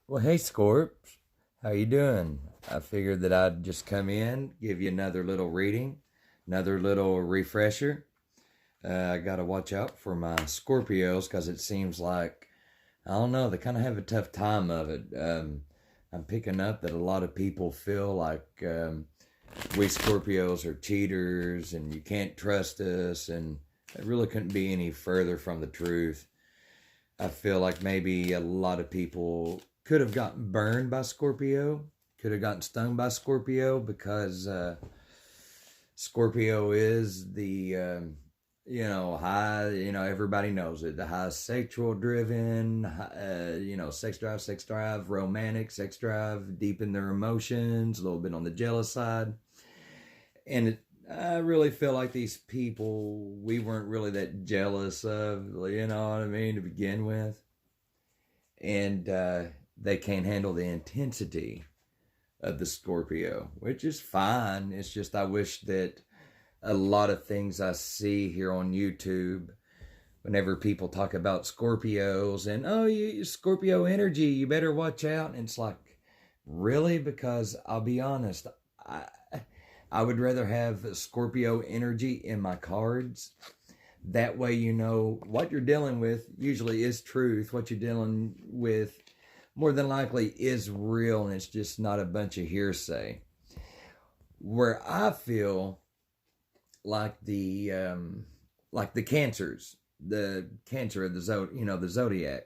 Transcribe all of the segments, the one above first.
Well, hey Scorp, how you doing? I figured that I'd just come in, give you another little reading, another little refresher. I got to watch out for my Scorpios because it seems like, I don't know, they kind of have a tough time of it. I'm picking up that a lot of people feel like we Scorpios are cheaters and you can't trust us, and it really couldn't be any further from the truth. I feel like maybe a lot of people could have gotten burned by Scorpio, could have gotten stung by Scorpio because Scorpio is the, high, everybody knows it, the high sexual driven, sex drive, romantic sex drive, deep in their emotions, a little bit on the jealous side. I really feel like these people we weren't really that jealous of, you know what I mean, to begin with. And they can't handle the intensity of the Scorpio, which is fine. It's just I wish that a lot of things I see here on YouTube, whenever people talk about Scorpios and, oh, you Scorpio energy, you better watch out. And it's like, really? Because I'll be honest, I would rather have Scorpio energy in my cards. That way, you know what you're dealing with usually is truth. What you're dealing with more than likely is real, and it's just not a bunch of hearsay. Where I feel like the cancers, the cancer of the zodiac.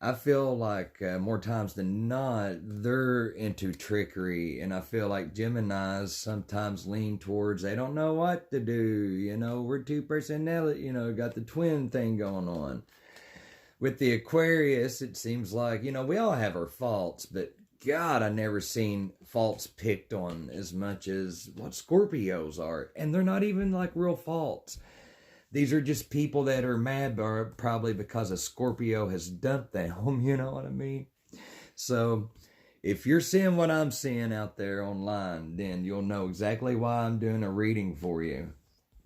I feel like more times than not, they're into trickery. And I feel like Geminis sometimes lean towards they don't know what to do. We're two personality, got the twin thing going on. With the Aquarius, it seems like, we all have our faults, but God, I never seen faults picked on as much as what Scorpios are. And they're not even like real faults. These are just people that are mad probably because a Scorpio has dumped them, you know what I mean? So if you're seeing what I'm seeing out there online, then you'll know exactly why I'm doing a reading for you.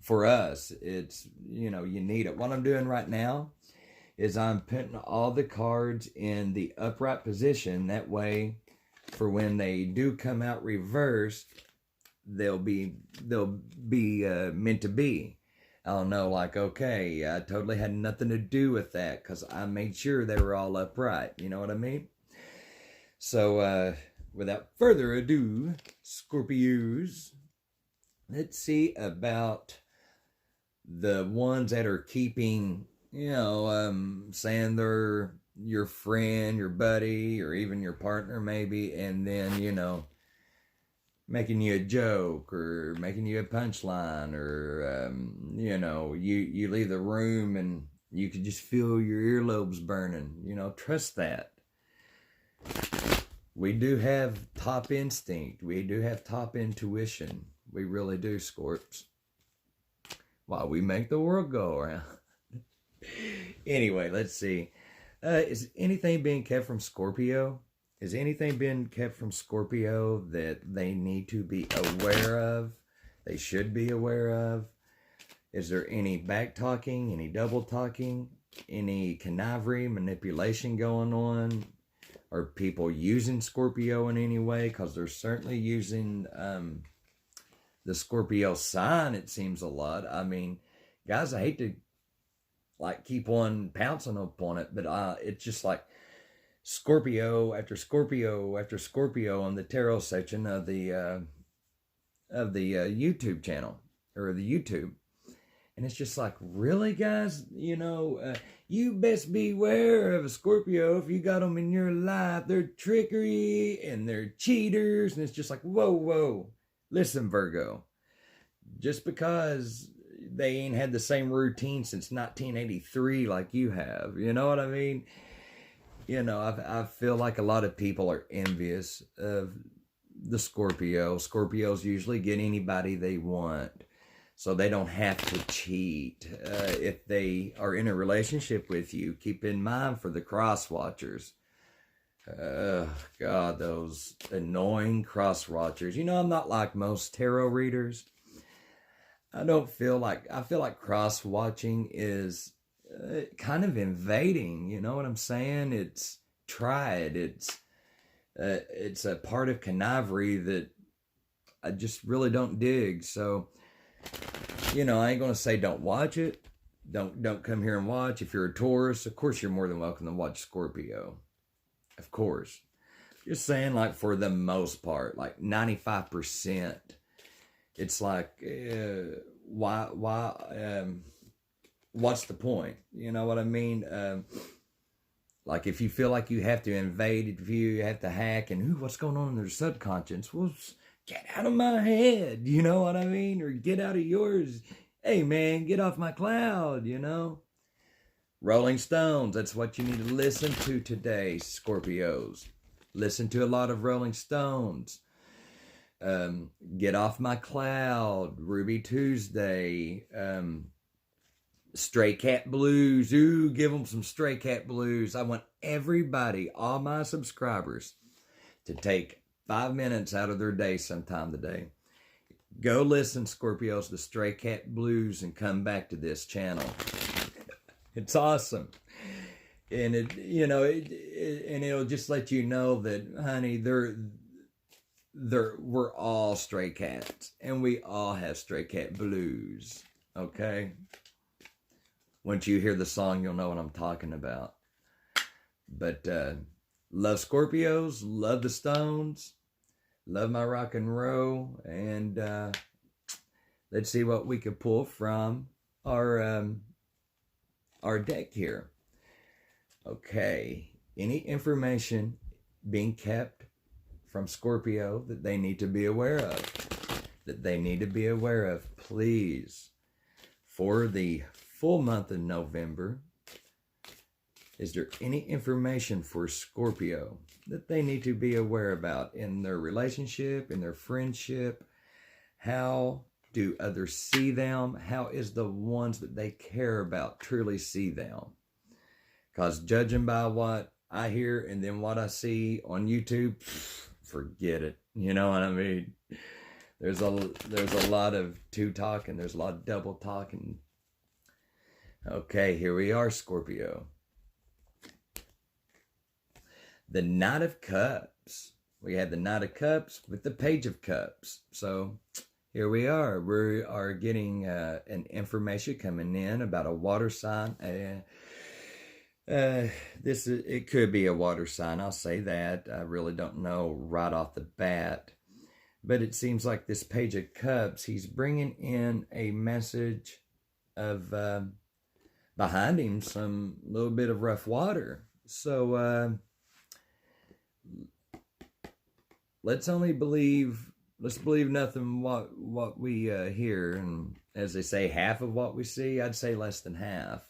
For us, it's, you need it. What I'm doing right now is I'm putting all the cards in the upright position. That way, for when they do come out reversed, they'll be meant to be. I don't know, like, okay, I totally had nothing to do with that because I made sure they were all upright. You know what I mean? So, without further ado, Scorpios, let's see about the ones that are keeping, saying they're your friend, your buddy, or even your partner, maybe, and then, making you a joke or making you a punchline, or you leave the room and you can just feel your earlobes burning. Trust that. We do have top instinct, we do have top intuition, we really do, Scorps. Why we make the world go around. Anyway, let's see. Is anything being kept from Scorpio? Is anything being kept from Scorpio that they need to be aware of? They should be aware of? Is there any back talking, any double talking, any conniving, manipulation going on? Are people using Scorpio in any way? Because they're certainly using the Scorpio sign, it seems a lot. I mean, guys, I hate to keep on pouncing upon it, but it's just like Scorpio after Scorpio after Scorpio on the tarot section of the YouTube channel, or the YouTube. And it's just like, really, guys? You best beware of a Scorpio if you got them in your life. They're trickery and they're cheaters. And it's just like, whoa. Listen, Virgo. Just because they ain't had the same routine since 1983 like you have. You know what I mean? I feel like a lot of people are envious of the Scorpio. Scorpios usually get anybody they want, so they don't have to cheat. If they are in a relationship with you, keep in mind for the cross watchers. God, those annoying cross watchers. I'm not like most tarot readers. I feel like cross watching is kind of invading. You know what I'm saying? It's try it. It's a part of connivery that I just really don't dig. So, I ain't gonna say don't watch it. Don't come here and watch. If you're a Taurus, of course you're more than welcome to watch Scorpio. Of course. Just saying, like, for the most part, like 95%, it's like, what's the point? You know what I mean? Like, if you feel like you have to invade, if you have to hack, and what's going on in their subconscious? Well, get out of my head, you know what I mean? Or get out of yours. Hey, man, get off my cloud, Rolling Stones, that's what you need to listen to today, Scorpios. Listen to a lot of Rolling Stones. Get Off My Cloud, Ruby Tuesday, Stray Cat Blues. Ooh, give them some Stray Cat Blues. I want everybody, all my subscribers, to take 5 minutes out of their day sometime today. Go listen, Scorpios, to Stray Cat Blues and come back to this channel. It's awesome. And and it'll just let you know that, honey, we're all stray cats, and we all have stray cat blues. Okay? Once you hear the song, you'll know what I'm talking about. But love Scorpios, love the Stones, love my rock and roll, and let's see what we can pull from our deck here. Okay, any information being kept from Scorpio that they need to be aware of, please, for the full month of November, is there any information for Scorpio that they need to be aware about in their relationship, in their friendship? How do others see them? How is the ones that they care about truly see them? Because judging by what I hear and then what I see on YouTube, forget it. You know what I mean? There's a lot of two talking. There's a lot of double talking. Okay, here we are, Scorpio. The Knight of Cups. We had the Knight of Cups with the Page of Cups. So here we are. We are getting an information coming in about a water sign. It could be a water sign. I'll say that. I really don't know right off the bat. But it seems like this Page of Cups, he's bringing in a message of behind him some little bit of rough water. So let's believe nothing what we hear. And as they say, half of what we see, I'd say less than half.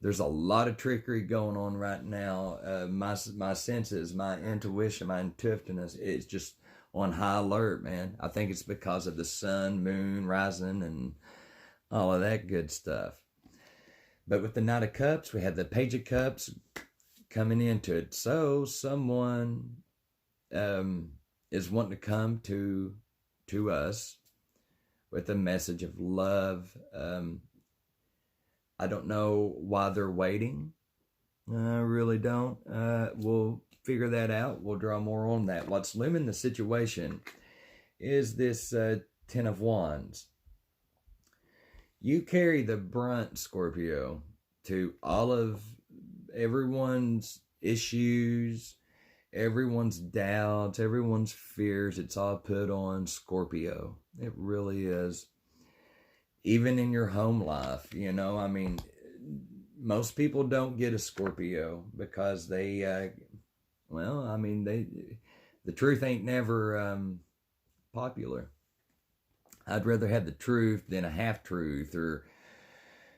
There's a lot of trickery going on right now. My senses, my intuition, my intuitiveness is just on high alert, man. I think it's because of the sun, moon, rising, and all of that good stuff. But with the Knight of Cups, we have the Page of Cups coming into it. So someone is wanting to come to us with a message of love. I don't know why they're waiting. I really don't. We'll figure that out. We'll draw more on that. What's looming the situation is this Ten of Wands. You carry the brunt, Scorpio, to all of everyone's issues, everyone's doubts, everyone's fears. It's all put on Scorpio. It really is. Even in your home life, I mean, most people don't get a Scorpio because the truth ain't never popular. I'd rather have the truth than a half-truth, or,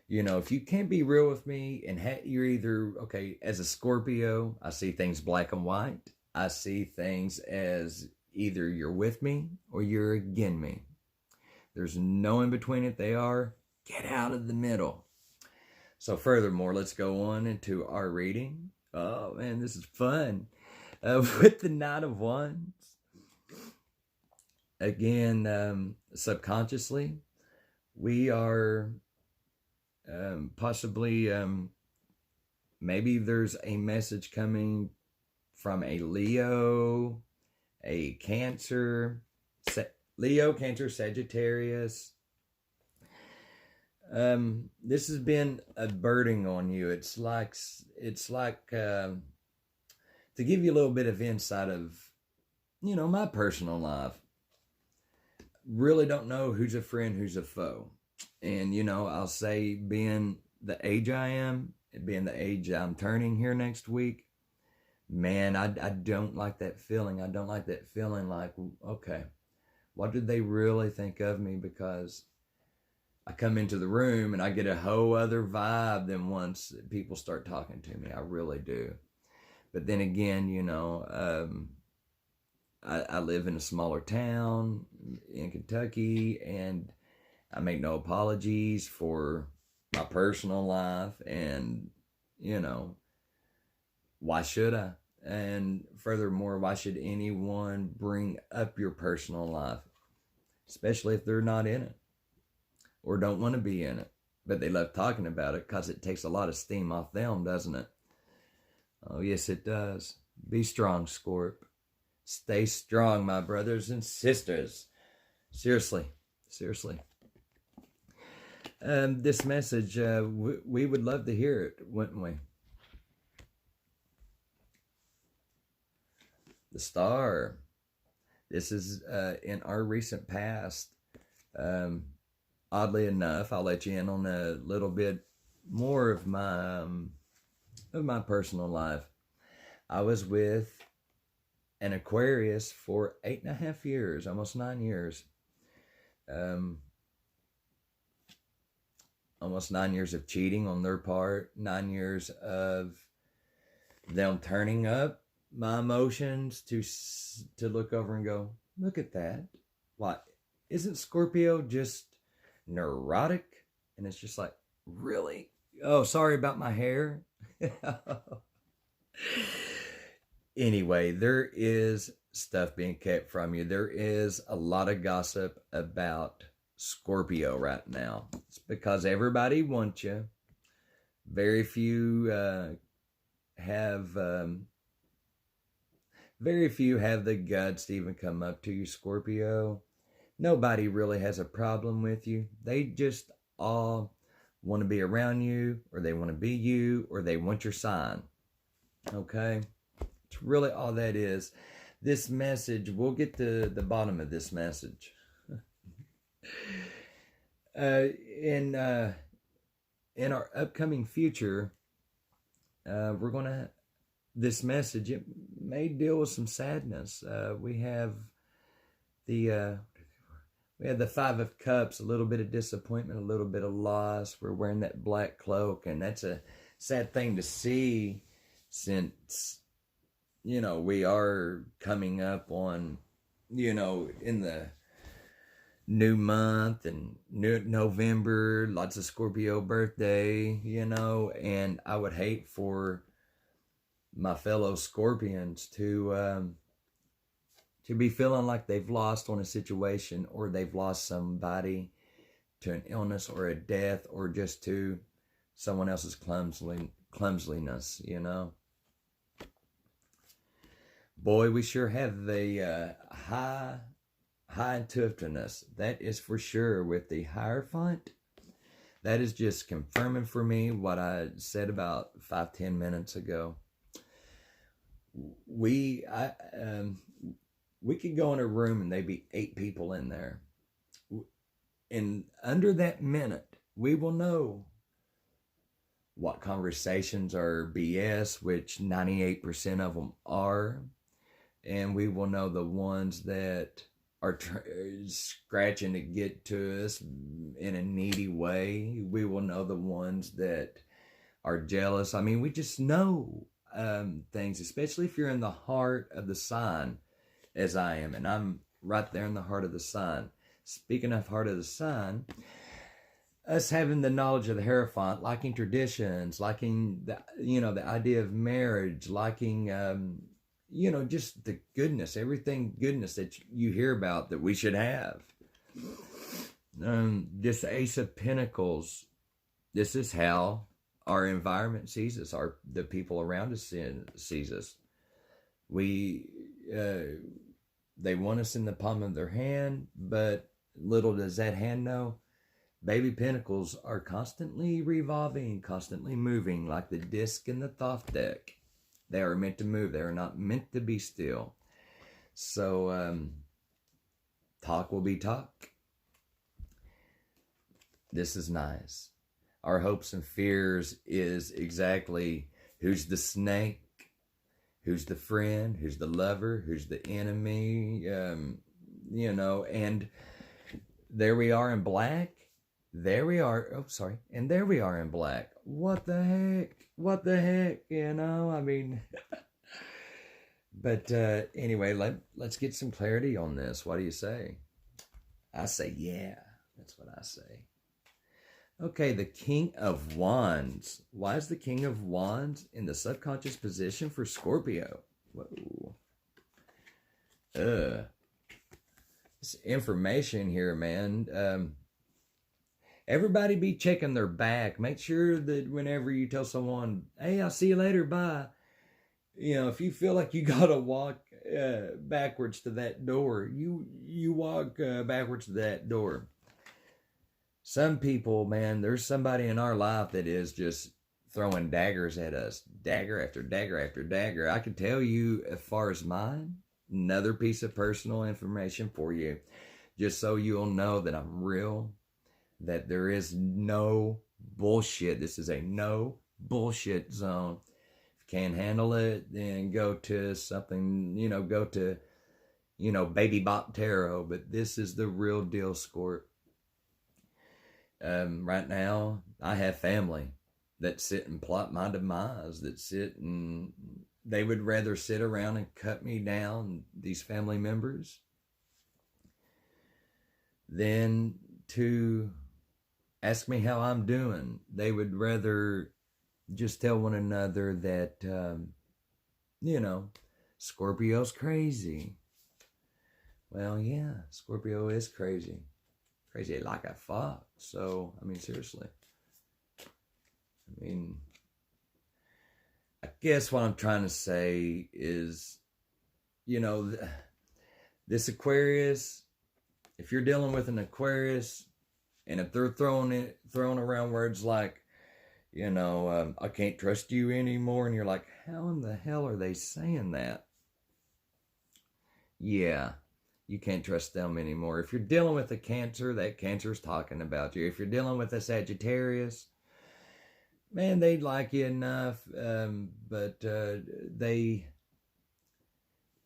if you can't be real with me and you're either, okay, as a Scorpio, I see things black and white. I see things as either you're with me or you're against me. There's no in between it. They are, get out of the middle. So furthermore, let's go on into our reading. Oh man, this is fun. With the Knight of Wands. Again, subconsciously, we are possibly, maybe there's a message coming from a Leo, a Cancer, Leo, Cancer, Sagittarius. This has been a burden on you. It's like to give you a little bit of insight of, my personal life. Really don't know who's a friend, who's a foe. And, I'll say being the age I am, being the age I'm turning here next week, man, I don't like that feeling. I don't like that feeling like, okay, what did they really think of me? Because I come into the room and I get a whole other vibe than once people start talking to me. I really do. But then again, I live in a smaller town in Kentucky, and I make no apologies for my personal life, and, why should I? And furthermore, why should anyone bring up your personal life, especially if they're not in it or don't want to be in it, but they love talking about it because it takes a lot of steam off them, doesn't it? Oh, yes, it does. Be strong, Scorp. Stay strong, my brothers and sisters. Seriously. This message, we would love to hear it, wouldn't we? The Star. This is in our recent past. Oddly enough, I'll let you in on a little bit more of my personal life. I was with an Aquarius for 8.5 years, almost 9 years. Almost 9 years of cheating on their part, 9 years of them turning up my emotions to look over and go, look at that. What? Isn't Scorpio just neurotic? And it's just like, really? Oh, sorry about my hair. Anyway, there is stuff being kept from you. There is a lot of gossip about Scorpio right now. It's because everybody wants you. Very few have the guts to even come up to you, Scorpio. Nobody really has a problem with you. They just all want to be around you, or they want to be you, or they want your sign. Okay? It's really all that is. This message, we'll get to the bottom of this message. In our upcoming future, we're going to, this message, it may deal with some sadness. We have the Five of Cups, a little bit of disappointment, a little bit of loss. We're wearing that black cloak, and that's a sad thing to see, since, we are coming up on, in the new month and new November, lots of Scorpio birthday, and I would hate for my fellow Scorpions to be feeling like they've lost on a situation, or they've lost somebody to an illness or a death, or just to someone else's clumsiness, Boy, we sure have the high intuitiveness. That is for sure. With the Hierophant, that is just confirming for me what I said about 5-10 minutes ago. We could go in a room and there'd be 8 people in there. And under that minute, we will know what conversations are BS, which 98% of them are. And we will know the ones that are scratching to get to us in a needy way. We will know the ones that are jealous. I mean, we just know things, especially if you're in the heart of the sign, as I am. And I'm right there in the heart of the sign. Speaking of heart of the sign, us having the knowledge of the Hierophant, liking traditions, liking the idea of marriage, liking just the goodness, everything goodness that you hear about that we should have. This Ace of Pentacles, this is how our environment sees us, the people around us sees us. We they want us in the palm of their hand, but little does that hand know, baby pentacles are constantly revolving, constantly moving, like the disc in the Thoth deck. They are meant to move. They are not meant to be still. So talk will be talk. This is nice. Our hopes and fears is exactly who's the snake, who's the friend, who's the lover, who's the enemy, you know, and there we are in black. There we are. Oh, sorry. And there we are in black. What the heck? What the heck? You know, I mean, but anyway, let's get some clarity on this. What do you say? I say, yeah. That's what I say. Okay, the King of Wands. Why is the King of Wands in the subconscious position for Scorpio? Whoa. This information here, man. Everybody be checking their back. Make sure that whenever you tell someone, hey, I'll see you later, bye. You know, if you feel like you gotta walk backwards to that door, you walk backwards to that door. Some people, man, there's somebody in our life that is just throwing daggers at us. Dagger after dagger after dagger. I can tell you, as far as mine, another piece of personal information for you, just so you'll know that I'm real, that there is no bullshit. This is a no bullshit zone. If you can't handle it, then go to something, you know, go to, you know, Baby Bop Tarot. But this is the real deal, Scorp. Right now, I have family that sit and plot my demise, that sit and they would rather sit around and cut me down, these family members, than to ask me how I'm doing. They would rather just tell one another that, you know, Scorpio's crazy. Well, yeah, Scorpio is crazy. Crazy like a fox. So, I mean, seriously. I mean, I guess what I'm trying to say is, you know, this Aquarius, if you're dealing with an Aquarius, and if they're throwing around words like, you know, I can't trust you anymore, and you're like, how in the hell are they saying that? Yeah, you can't trust them anymore. If you're dealing with a Cancer, that Cancer's talking about you. If you're dealing with a Sagittarius, man, they'd like you enough, but they,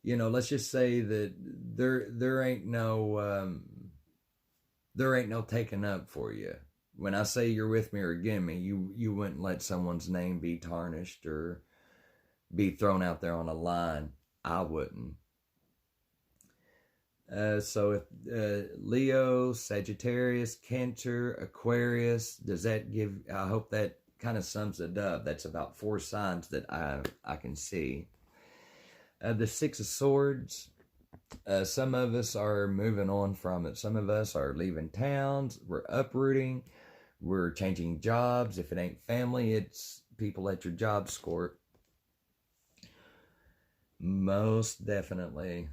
you know, let's just say that there ain't no taking up for you. When I say you're with me or against me, you wouldn't let someone's name be tarnished or be thrown out there on a line. I wouldn't. So if Leo, Sagittarius, Cancer, Aquarius, does that give, I hope that kind of sums it up. That's about 4 signs that I can see. The Six of Swords, some of us are moving on from it. Some of us are leaving towns. We're uprooting. We're changing jobs. If it ain't family, it's people at your job, Scorp. Most definitely.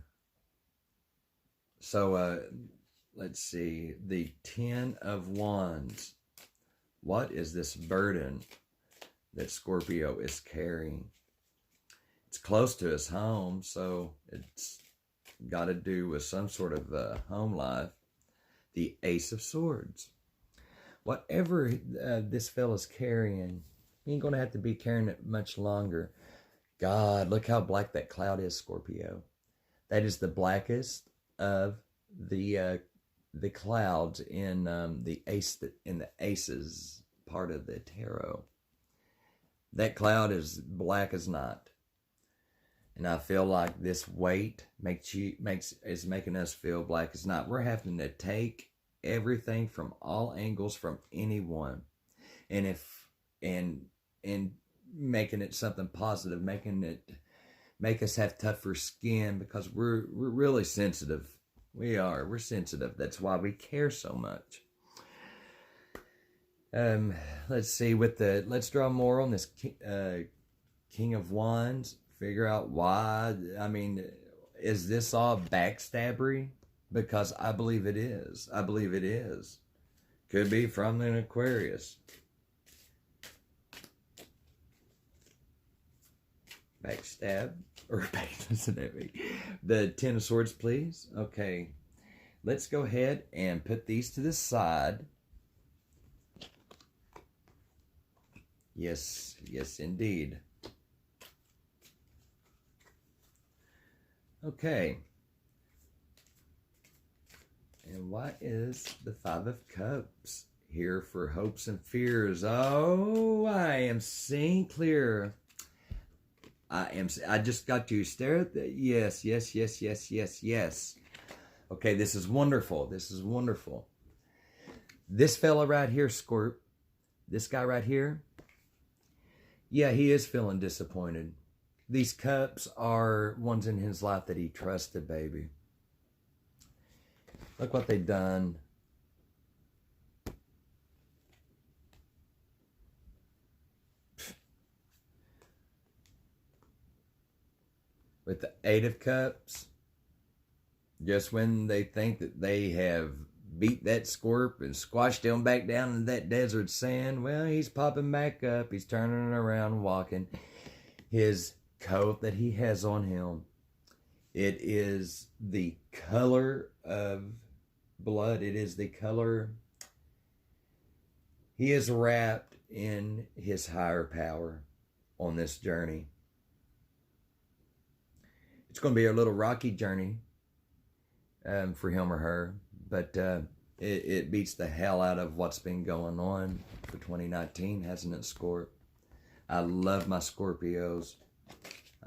So, let's see. The 10 of Wands. What is this burden that Scorpio is carrying? It's close to his home, so it's got to do with some sort of home life. The Ace of Swords. Whatever this fella's carrying, he ain't going to have to be carrying it much longer. God, look how black that cloud is, Scorpio. That is the blackest of the clouds in the aces part of the tarot. That cloud is black as night. And I feel like this weight is making us feel black as night. We're having to take everything from all angles from anyone, and making it something positive, make us have tougher skin, because we're really sensitive. We're sensitive. That's why we care so much. Let's see, let's draw more on this King of Wands. figure out why. I mean, is this all backstabbery? Because I believe it is. I believe it is. Could be from an Aquarius. Backstab or backstab. The Ten of Swords, please. Okay, let's go ahead and put these to the side. Yes, yes, indeed. Okay. And why is the Five of Cups here for hopes and fears? Oh, I am seeing clear. I just got to stare at the, yes, yes, yes, yes, yes, yes. Okay, this is wonderful. This is wonderful. This fella right here, Scorp, this guy right here, yeah, he is feeling disappointed. These cups are ones in his life that he trusted, baby. Look what they've done. With the Eight of Cups, just when they think that they have beat that Scorp and squashed him back down in that desert sand, well, he's popping back up. He's turning around, walking. His coat that he has on him, it is the color of blood. It is the color. He is wrapped in his higher power on this journey. It's going to be a little rocky journey for him or her, but it beats the hell out of what's been going on for 2019, hasn't it, Scorp? I love my Scorpios.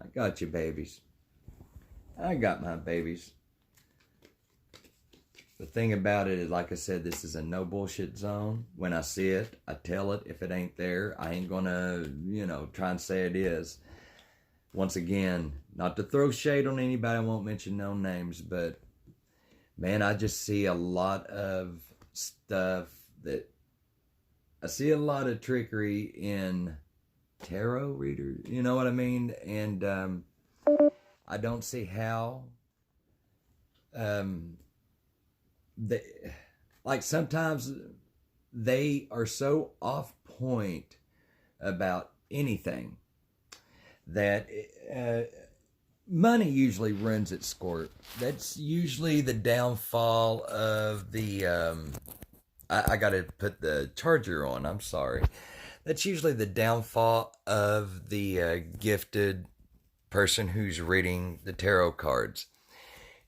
I got you, babies. I got my babies. The thing about it is, like I said, this is a no bullshit zone. When I see it, I tell it. If it ain't there, I ain't gonna, try and say it is. Once again, not to throw shade on anybody, I won't mention no names, but man, I just see a lot of stuff that, I see a lot of trickery in tarot readers, you know what I mean? And I don't see how like sometimes they are so off point about anything that money usually runs its Scorp. That's usually the downfall of the I gotta put the charger on, I'm sorry. That's usually the downfall of the gifted person who's reading the tarot cards,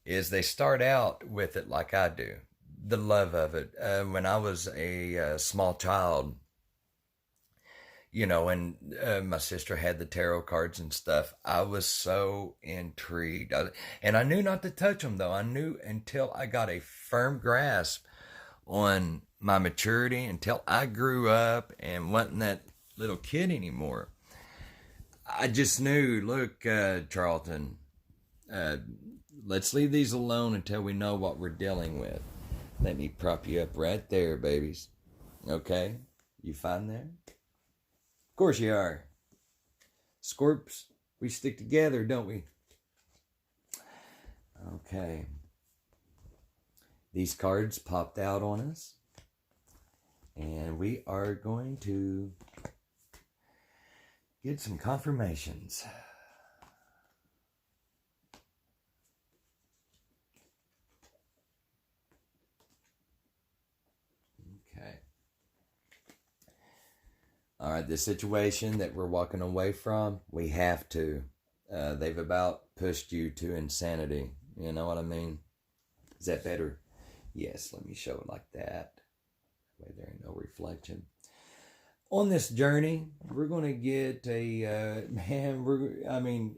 is they start out with it like I do, the love of it. When I was a small child, and my sister had the tarot cards and stuff, I was so intrigued. And I knew not to touch them, though. I knew until I got a firm grasp on my maturity, until I grew up and wasn't that little kid anymore. I just knew, look, Charlton, let's leave these alone until we know what we're dealing with. Let me prop you up right there, babies. Okay? You fine there? Of course you are. Scorps, we stick together, don't we? Okay. These cards popped out on us. And we are going to get some confirmations. Okay. All right, the situation that we're walking away from, we have to. They've about pushed you to insanity. You know what I mean? Is that better? Yes, let me show it like that. That way there ain't no reflection. On this journey, we're going to get a,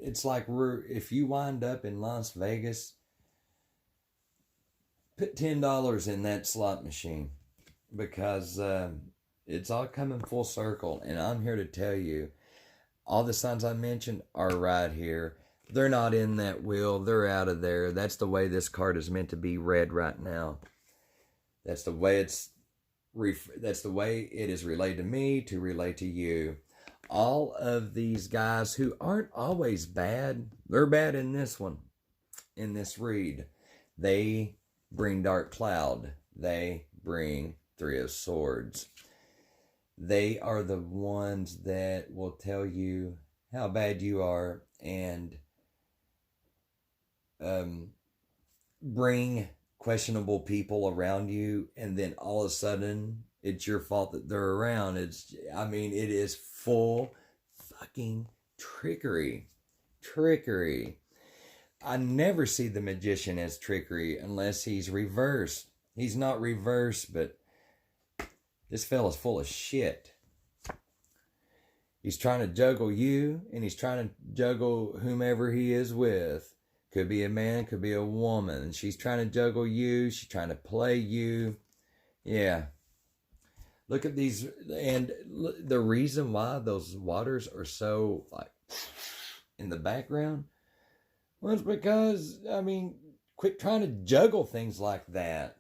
it's like if you wind up in Las Vegas, put $10 in that slot machine, because it's all coming full circle. And I'm here to tell you, all the signs I mentioned are right here. They're not in that wheel. They're out of there. That's the way this card is meant to be read right now. That's the way that's the way it is relayed to me to relate to you. all of these guys who aren't always bad, they're bad in this one, in this read. They bring Dark Cloud. They bring Three of Swords. They are the ones that will tell you how bad you are and bring questionable people around you, and then all of a sudden it's your fault that they're around. It is full fucking trickery. I never see the magician as trickery unless he's reversed. He's not reversed, but this fella's full of shit. He's trying to juggle you, and he's trying to juggle whomever he is with. Could be a man, could be a woman. She's trying to juggle you. She's trying to play you. Yeah. Look at these. And the reason why those waters are so, like, in the background, well, it's because, quit trying to juggle things like that.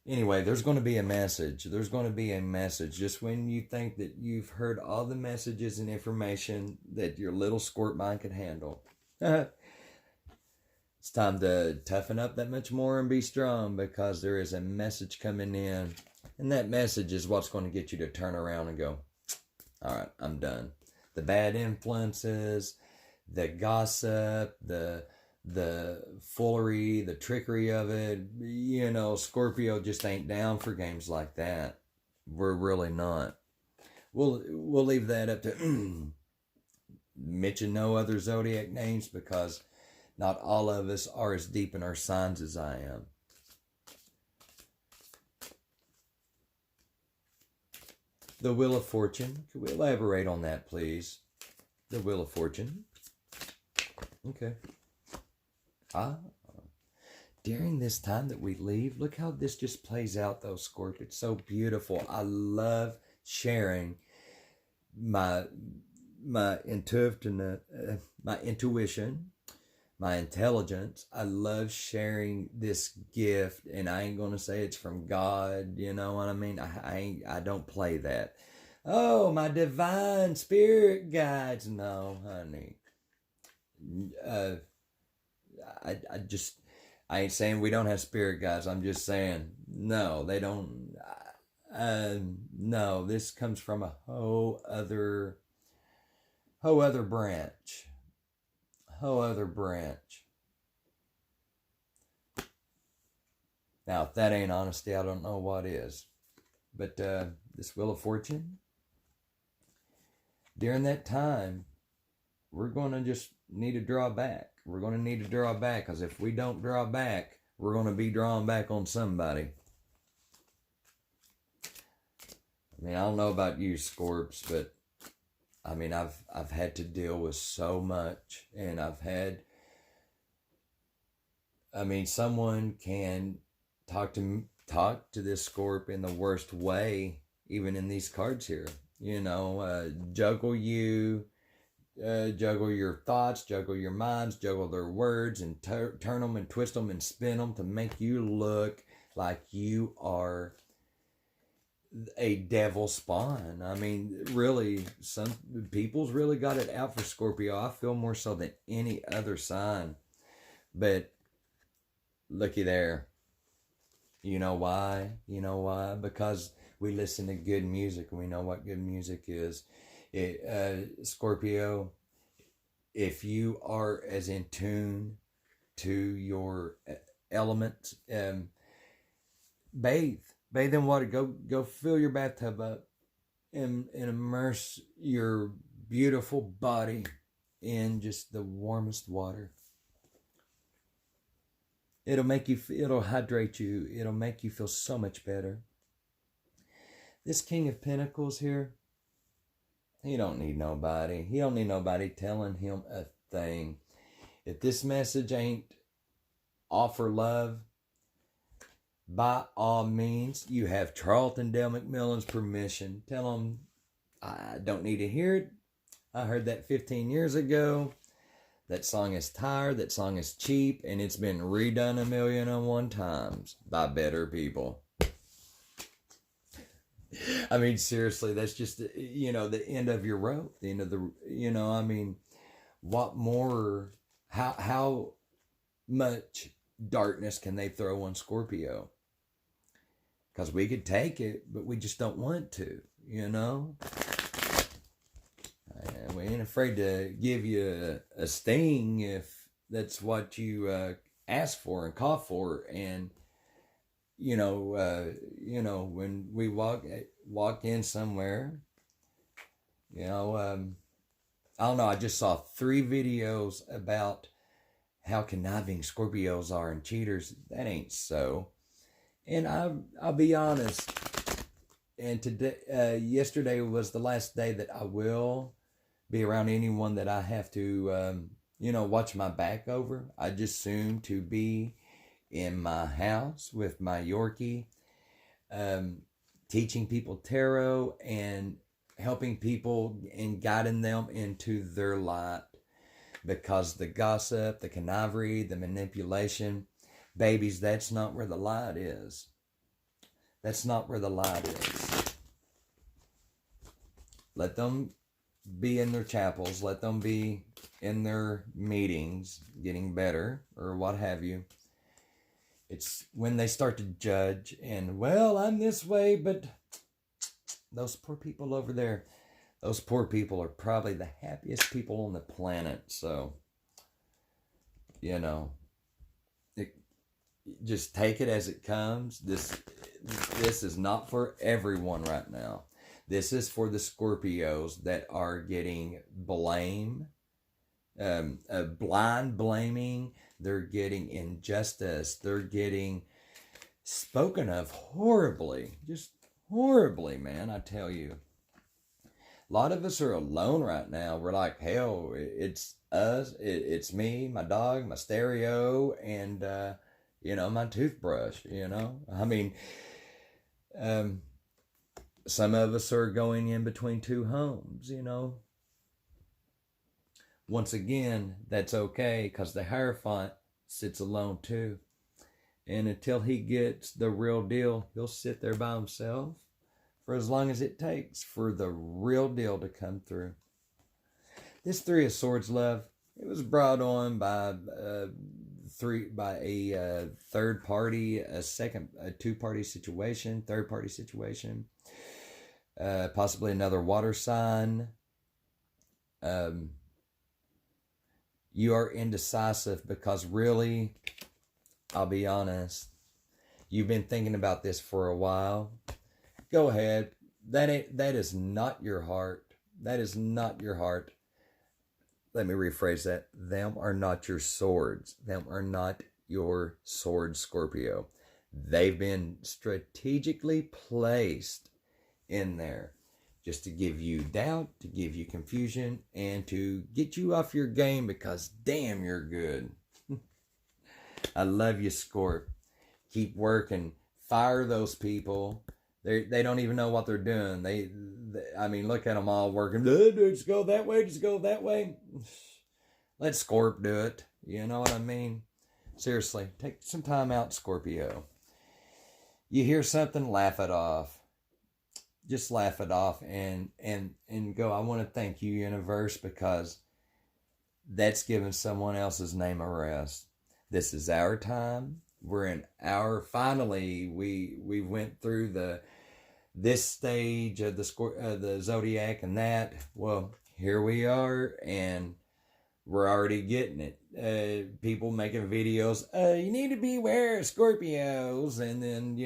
Anyway, there's going to be a message. There's going to be a message. Just when you think that you've heard all the messages and information that your little squirt mind can handle, it's time to toughen up that much more and be strong, because there is a message coming in. And that message is what's going to get you to turn around and go, all right, I'm done. The bad influences, the gossip, the foolery, the trickery of it. Scorpio just ain't down for games like that. We're really not. We'll leave that up to mention no other zodiac names, because not all of us are as deep in our signs as I am. The Wheel of Fortune. Could we elaborate on that, please? The Wheel of Fortune. Okay. During this time that we leave, look how this just plays out, though, Scorp. It's so beautiful. I love sharing my intuition, my intelligence. I love sharing this gift, and I ain't gonna say it's from God. You know what I mean? I don't play that. Oh, my divine spirit guides. No, honey. I ain't saying we don't have spirit guides. I'm just saying, no, they don't. No, this comes from a whole other branch. Now, if that ain't honesty, I don't know what is. But this Wheel of Fortune, during that time, we're going to just need to draw back. We're going to need to draw back, because if we don't draw back, we're going to be drawing back on somebody. I don't know about you, Scorps, but I've had to deal with so much, and someone can talk to this Scorp in the worst way, even in these cards here. Juggle you. Juggle your thoughts, juggle your minds, juggle their words, and turn them and twist them and spin them to make you look like you are a devil spawn. Really, some people's really got it out for Scorpio. I feel more so than any other sign. But looky there. You know why? Because we listen to good music, and we know what good music is. Scorpio, if you are as in tune to your element, bathe in water. Go fill your bathtub up and immerse your beautiful body in just the warmest water. It'll hydrate you. It'll make you feel so much better. This King of Pentacles here, he don't need nobody. He don't need nobody telling him a thing. If this message ain't offer love, by all means, you have Charlton Dale McMillan's permission. Tell him, I don't need to hear it. I heard that 15 years ago. That song is tired. That song is cheap. And it's been redone 1,000,001 times by better people. I mean, seriously, that's just, the end of your rope, the end of the, I mean, what more, how much darkness can they throw on Scorpio? Because we could take it, but we just don't want to, And we ain't afraid to give you a sting if that's what you ask for and call for. And when we walk in somewhere, I don't know. I just saw 3 videos about how conniving Scorpios are and cheaters. That ain't so. And I'll be honest. And yesterday was the last day that I will be around anyone that I have to, watch my back over. I just soon to be in my house with my Yorkie, teaching people tarot and helping people and guiding them into their light. Because the gossip, the connivery, the manipulation, babies, that's not where the light is. That's not where the light is. Let them be in their chapels. Let them be in their meetings, getting better or what have you. It's when they start to judge and, well, I'm this way, but those poor people over there, those poor people are probably the happiest people on the planet. So, just take it as it comes. This is not for everyone right now. This is for the Scorpios that are getting blame, blind blaming. They're getting injustice. They're getting spoken of horribly. Just horribly, man, I tell you. A lot of us are alone right now. We're like, hell, it's us. It's me, my dog, my stereo, and, my toothbrush, I mean, some of us are going in between 2 homes, Once again, that's okay because the Hierophant sits alone too. And until he gets the real deal, he'll sit there by himself for as long as it takes for the real deal to come through. This 3 of Swords, love, it was brought on by a third party, a 2-party situation, third party situation, possibly another water sign. You are indecisive because really, I'll be honest, you've been thinking about this for a while. Go ahead. That is not your heart. That is not your heart. Let me rephrase that. Them are not your swords. Them are not your swords, Scorpio. They've been strategically placed in there just to give you doubt, to give you confusion, and to get you off your game because damn, you're good. I love you, Scorp. Keep working. Fire those people. They don't even know what they're doing. I mean, look at them all working. Just go that way. Just go that way. Let Scorp do it. You know what I mean? Seriously, take some time out, Scorpio. You hear something, laugh it off. Just laugh it off and go, I want to thank you, universe, because that's giving someone else's name a rest. This is our time. We're in finally, we went through this stage of the zodiac and that. Well, here we are, and we're already getting it. People making videos, you need to beware of Scorpios, and then,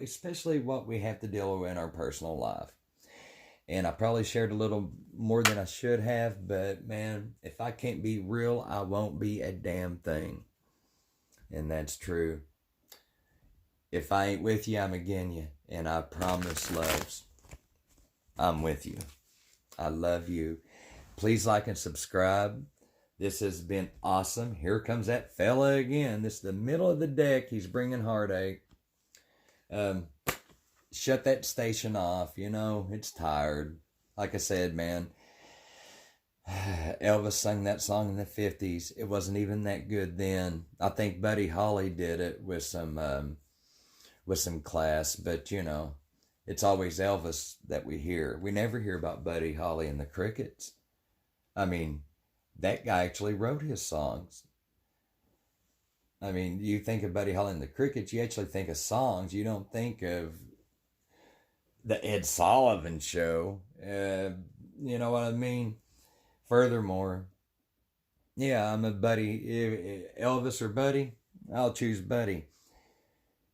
especially what we have to deal with in our personal life. And I probably shared a little more than I should have, but man, if I can't be real, I won't be a damn thing. And that's true. If I ain't with you, I'm again you. And I promise, loves, I'm with you. I love you. Please like and subscribe. This has been awesome. Here comes that fella again. This is the middle of the deck. He's bringing heartache. Shut that station off. It's tired. Like I said, man, Elvis sung that song in the 50s. It wasn't even that good then. I think Buddy Holly did it with some class, but It's always Elvis that we hear. We never hear about Buddy Holly and the Crickets. I mean, that guy actually wrote his songs. I mean, you think of Buddy Holly and the Crickets, you actually think of songs. You don't think of the Ed Sullivan Show. You know what I mean? Furthermore, yeah, I'm a Buddy. Elvis or Buddy? I'll choose Buddy.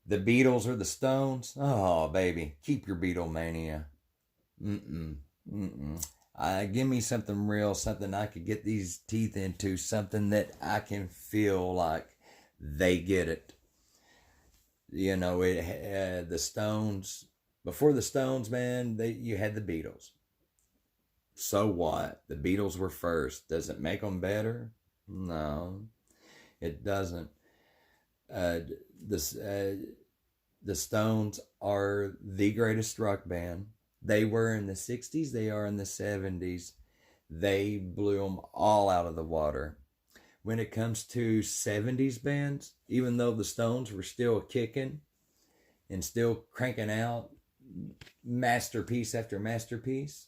The Beatles or the Stones? Oh, baby, keep your Beatlemania. Mm-mm. Mm-mm. Give me something real, something I could get these teeth into, something that I can feel like they get it. You know, the Stones. Before the Stones, man, you had the Beatles. So what? The Beatles were first. Does it make them better? No, it doesn't. This the Stones are the greatest rock band. They were in the 60s. They are in the 70s. They blew them all out of the water. When it comes to 70s bands, even though the Stones were still kicking and still cranking out masterpiece after masterpiece,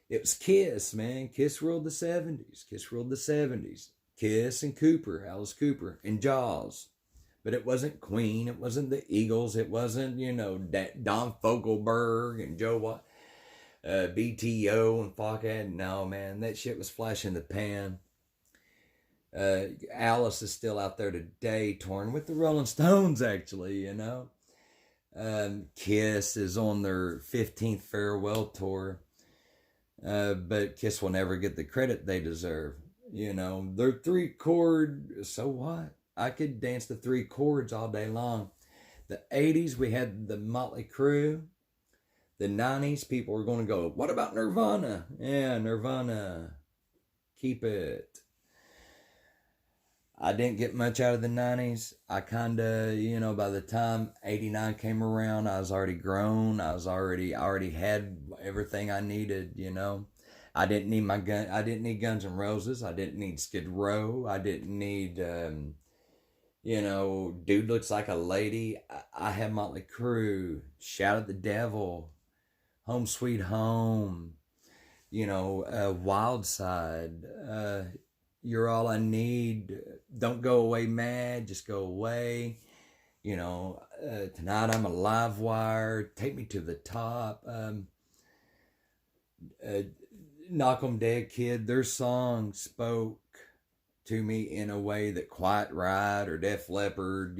it was Kiss, man. Kiss ruled the 70s. Kiss ruled the 70s. Kiss and Cooper, Alice Cooper, and Jaws. But it wasn't Queen. It wasn't the Eagles. It wasn't, Don Fogelberg and Joe Watt, BTO and Fockhead. No, man, that shit was flash in the pan. Alice is still out there today, touring with the Rolling Stones, actually, Kiss is on their 15th farewell tour. But Kiss will never get the credit they deserve. They're 3-chord, so what? I could dance the 3 chords all day long. The 80s, we had the Motley Crue. The 90s, people were going to go, what about Nirvana? Yeah, Nirvana. Keep it. I didn't get much out of the 90s. I kind of, by the time 89 came around, I was already grown. I already had everything I needed, I didn't need I didn't need Guns N' Roses. I didn't need Skid Row. I didn't need, Dude Looks Like a Lady. I had Motley Crue, Shout at the Devil, Home Sweet Home, Wild Side, You're All I Need, Don't Go Away Mad, Just Go Away, Tonight I'm a Live Wire, Take Me to the Top, Knock 'em Dead Kid. Their song spoke to me in a way that Quiet Riot or Def Leppard,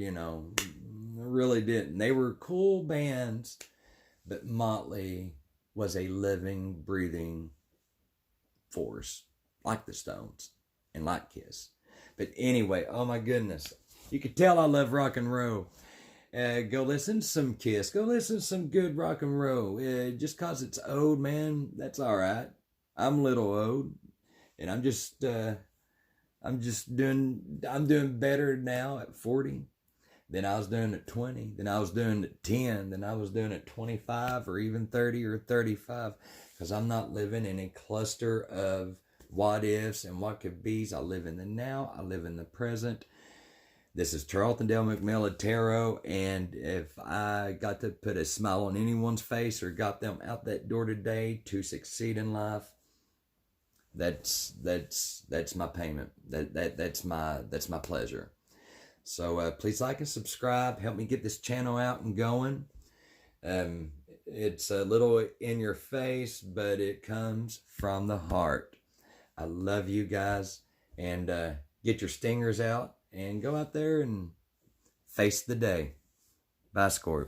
really didn't. They were cool bands, but Motley was a living, breathing force, like the Stones and like Kiss. But anyway, oh my goodness, you could tell I love rock and roll. Go listen to some Kiss. Go listen to some good rock and roll. Just cause it's old, man, that's all right. I'm a little old, and I'm doing better now at 40 than I was doing at 20, than I was doing at 10, than I was doing at 25 or even 30 or 35, because I'm not living in a cluster of what ifs and what could be's. I live in the now. I live in the present. This is Charlton Dale McMillan Tarot, and if I got to put a smile on anyone's face or got them out that door today to succeed in life, that's my payment. That's my pleasure. So please like and subscribe. Help me get this channel out and going. It's a little in your face, but it comes from the heart. I love you guys, and get your stingers out and go out there and face the day. Bye, Scorp.